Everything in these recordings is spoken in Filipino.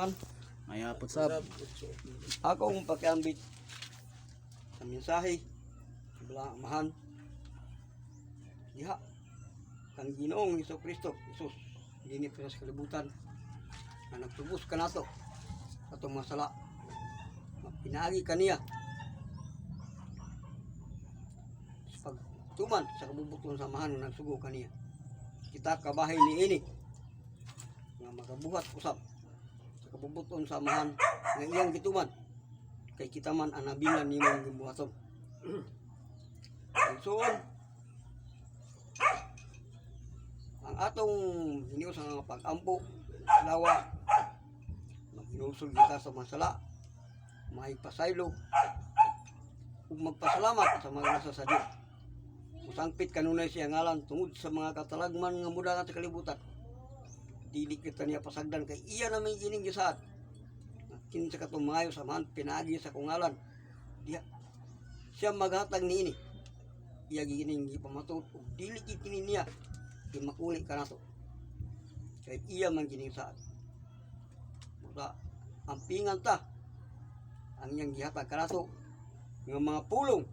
kapuran. May hapot sab. Akong pagkaambit sa mensahe sa amahan diha kang Ginoong Hesukristo Jesus dinhi sa kalibutan na nagtubos kanato atong masala pinaagi kaniya sa pagtuman sa kabubuton sa amahan nga nagsugo kaniya. Kita kabahay ni ini nga magabuhat usab sa kabubuton sa amahan nga iyang gituman kay kita man ang nabingan nimo ang gibuhaton. So ang atong hinius nga pag-ampo lawa maghinusol kita sa masala may pasaylo ug magpasalamat sa mga nasa sa Dios. Musangpit kanunay siya ngalan tungod sa mga katalagman nga muda sa kalibutan. Dili kita niya pasagdan kay iya na may gining gisaad. Kinsa katong maayo sa man pinagi sa kungalan. Diya siya maghatag niini. Iya gining gipamatud ug dili kini niya makuli kanato. Kay iya man gining saad. Mura ampingan ta ang iyang gihatag kanato nga mga pulong,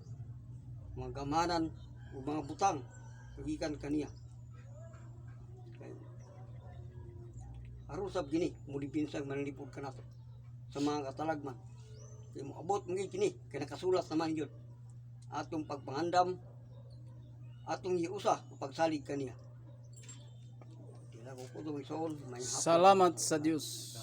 mga gamanan o mga butang gikan kaniya. Aron sab gini mulipinsang manlipod kanato sa mga katalagman. Kay moabot mo kini kay nakasulat naman yun. Atong pagpangandam, atong iusa pagsalig kaniya. Salamat Salamat sa Dios.